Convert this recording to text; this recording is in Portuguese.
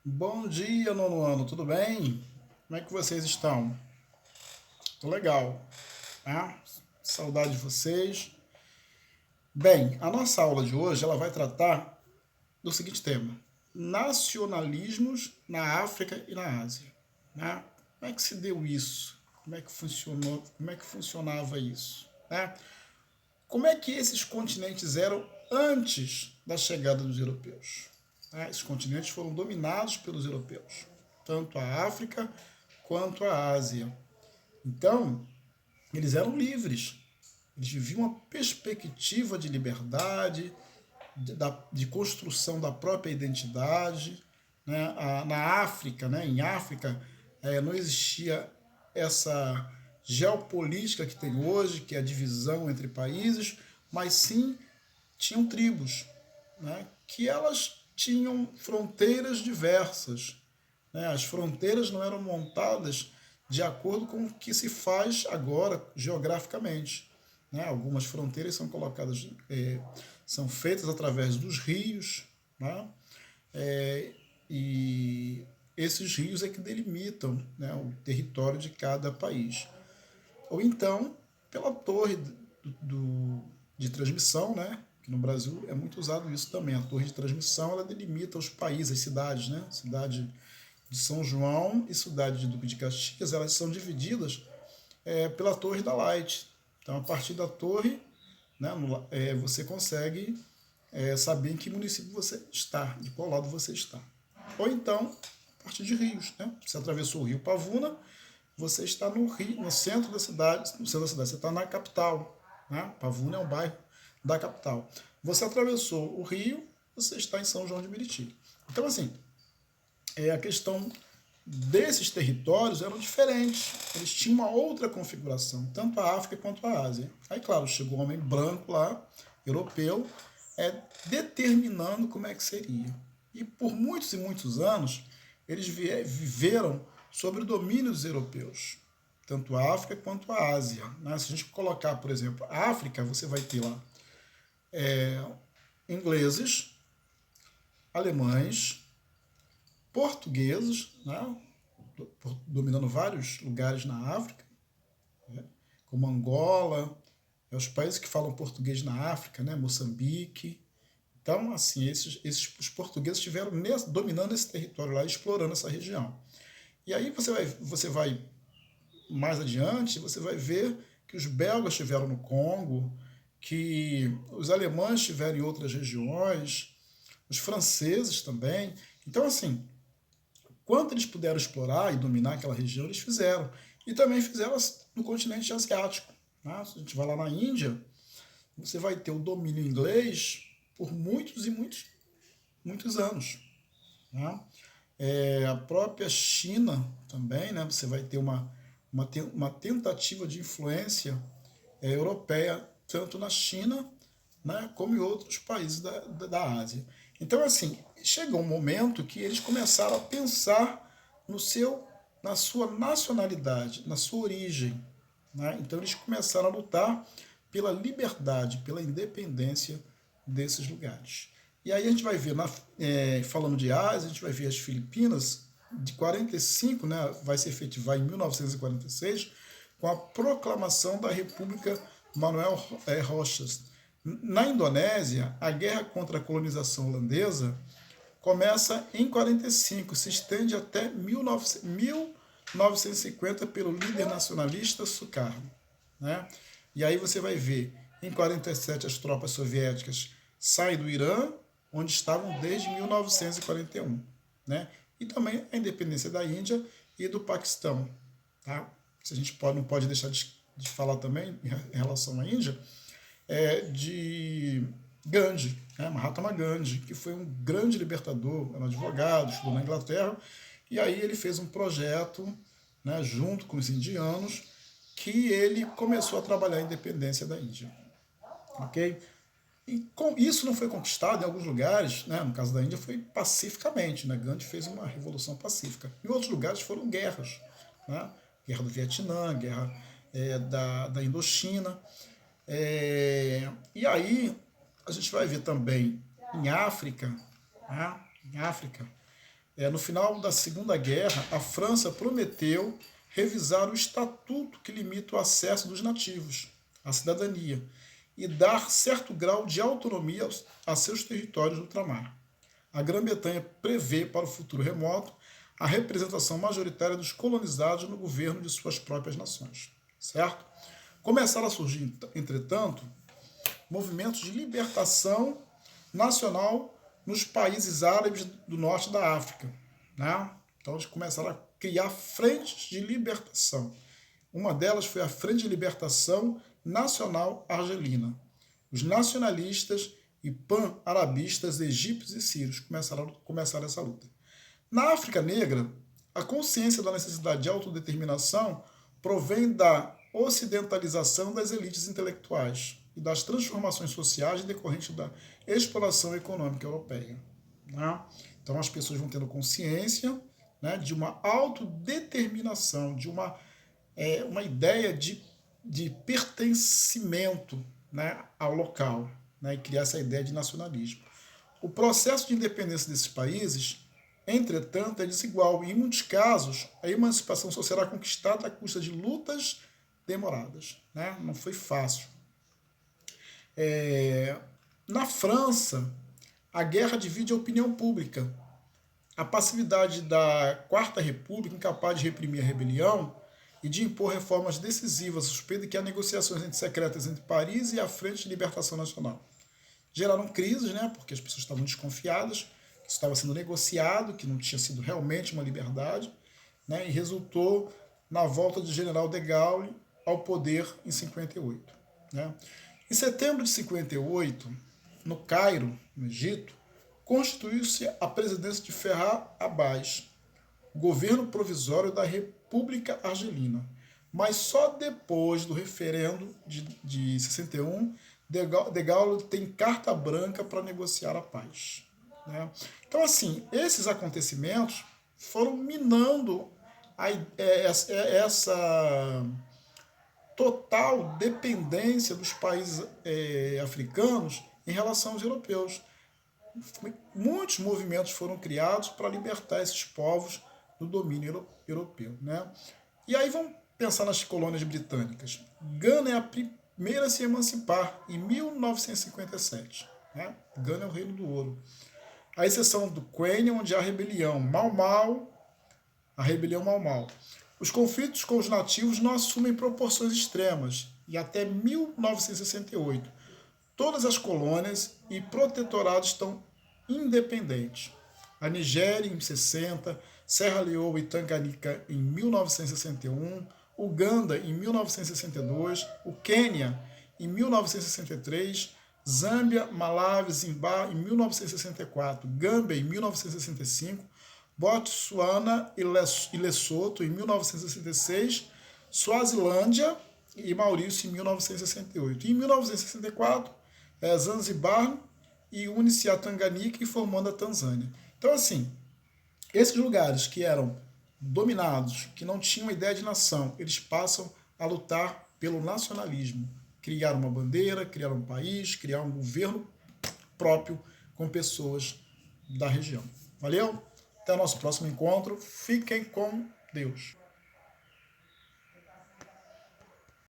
Bom dia, nono ano, tudo bem? Como é que vocês estão? Tô legal, né? Saudade de vocês. Bem, a nossa aula de hoje ela vai tratar do seguinte tema: nacionalismos na África e na Ásia, né? Como é que se deu isso? Como é que funcionou? Como é que funcionava isso, né? Como é que esses continentes eram antes da chegada dos europeus? Né? Esses continentes foram dominados pelos europeus, tanto a África quanto a Ásia. Então, eles eram livres. Eles viviam uma perspectiva de liberdade, de construção da própria identidade. Né? Na África, né? Em África, não existia essa geopolítica que tem hoje, que é a divisão entre países, mas sim tinham tribos, né? Que elas tinham fronteiras diversas. Né? As fronteiras não eram montadas de acordo com o que se faz agora geograficamente. Né? Algumas fronteiras são colocadas, são feitas através dos rios, né? É, e esses rios é que delimitam, né, o território de cada país. Ou então pela torre de transmissão, né? Que no Brasil é muito usado isso também. A torre de transmissão ela delimita os países, as cidades, né? Cidade de São João e cidade de Duque de Caxias, elas são divididas pela Torre da Light. Então, a partir da torre, né, você consegue saber em que município você está, de qual lado você está. Ou então, a partir de rios. Né? Você atravessou o rio Pavuna, você está no rio, no centro da cidade, você está na capital. Né? Pavuna é um bairro da capital. Você atravessou o rio, você está em São João de Meriti. Então, assim, a questão desses territórios eram diferentes. Eles tinham uma outra configuração, tanto a África quanto a Ásia. Aí, claro, chegou um homem branco lá, europeu, determinando como é que seria. E por muitos e muitos anos, eles viveram sob o domínio dos europeus, tanto a África quanto a Ásia. Né? Se a gente colocar, por exemplo, a África, você vai ter lá ingleses, alemães, portugueses, né? Dominando vários lugares na África, né? Como Angola, os países que falam português na África, né? Moçambique. Então, assim, os portugueses estiveram dominando esse território lá, explorando essa região. E aí você vai mais adiante, você vai ver que os belgas estiveram no Congo, que os alemães estiveram em outras regiões, os franceses também. Então, assim, quanto eles puderam explorar e dominar aquela região, eles fizeram. E também fizeram no continente asiático. Né? Se a gente vai lá na Índia, você vai ter o domínio inglês por muitos e muitos, muitos anos. Né? A própria China também, né? Você vai ter uma tentativa de influência europeia, tanto na China, né, como em outros países da Ásia. Então, assim, chegou um momento que eles começaram a pensar na sua nacionalidade, na sua origem. Né? Então, eles começaram a lutar pela liberdade, pela independência desses lugares. E aí a gente vai ver, falando de Ásia, a gente vai ver as Filipinas, de 45, né, vai se efetivar em 1946, com a proclamação da República Manuel Roxas. Na Indonésia, a guerra contra a colonização holandesa começa em 45, se estende até 1950 pelo líder nacionalista Sukarno. Né? E aí você vai ver, em 47 as tropas soviéticas saem do Irã, onde estavam desde 1941. Né? E também a independência da Índia e do Paquistão. Tá? A gente não pode deixar de falar também, em relação à Índia, de Gandhi, né? Mahatma Gandhi, que foi um grande libertador, era um advogado, estudou na Inglaterra, e aí ele fez um projeto, né, junto com os indianos, que ele começou a trabalhar a independência da Índia. Ok? E isso não foi conquistado em alguns lugares, né? No caso da Índia foi pacificamente, né? Gandhi fez uma revolução pacífica. Em outros lugares foram guerras, né? Guerra do Vietnã, guerra da Indochina. E aí a gente vai ver também em África, né? Em África, No final da Segunda Guerra, a França prometeu revisar o estatuto que limita o acesso dos nativos à cidadania e dar certo grau de autonomia a seus territórios do ultramar. A Grã-Bretanha prevê para o futuro remoto a representação majoritária dos colonizados no governo de suas próprias nações, certo? Começaram a surgir, entretanto, movimentos de libertação nacional nos países árabes do norte da África, né? Então eles começaram a criar frentes de libertação. Uma delas foi a Frente de Libertação Nacional Argelina. Os nacionalistas e pan-arabistas egípcios e sírios começaram essa luta. Na África Negra, a consciência da necessidade de autodeterminação provém da ocidentalização das elites intelectuais e das transformações sociais decorrentes da exploração econômica europeia. Né? Então as pessoas vão tendo consciência, né, de uma autodeterminação, de uma ideia de pertencimento, né, ao local, né, e criar essa ideia de nacionalismo. O processo de independência desses países, entretanto, é desigual e, em muitos casos, a emancipação só será conquistada à custa de lutas demoradas. Né? Não foi fácil. Na França, a guerra divide a opinião pública. A passividade da Quarta República, incapaz de reprimir a rebelião e de impor reformas decisivas, suspeita que há negociações secretas entre Paris e a Frente de Libertação Nacional. Geraram crises, né, porque as pessoas estavam desconfiadas que isso estava sendo negociado, que não tinha sido realmente uma liberdade, né, e resultou na volta do general de Gaulle ao poder em 58. Né. Em setembro de 58, no Cairo, no Egito, constituiu-se a presidência de Ferhat Abbas, governo provisório da República Argelina. Mas só depois do referendo de 61, de Gaulle tem carta branca para negociar a paz. Né? Então, assim, esses acontecimentos foram minando essa total dependência dos países africanos em relação aos europeus. Muitos movimentos foram criados para libertar esses povos do domínio europeu. Né? E aí vamos pensar nas colônias britânicas. Gana é a primeira a se emancipar, em 1957. Né? Gana é o Reino do Ouro. A exceção do Quênia, onde há a rebelião Mau-Mau. Os conflitos com os nativos não assumem proporções extremas, e até 1968 todas as colônias e protetorados estão independentes. A Nigéria em 60, Serra Leoa e Tanganyika em 1961, Uganda em 1962, o Quênia em 1963, Zâmbia, Malawi, Zimbábue em 1964, Gâmbia em 1965, Botsuana e Lesoto em 1966, Suazilândia e Maurício em 1968. E em 1964, Zanzibar e une-se a Tanganyika, formando a Tanzânia. Então, assim, esses lugares que eram dominados, que não tinham ideia de nação, eles passam a lutar pelo nacionalismo. Criar uma bandeira, criar um país, criar um governo próprio com pessoas da região. Valeu? Até o nosso próximo encontro. Fiquem com Deus.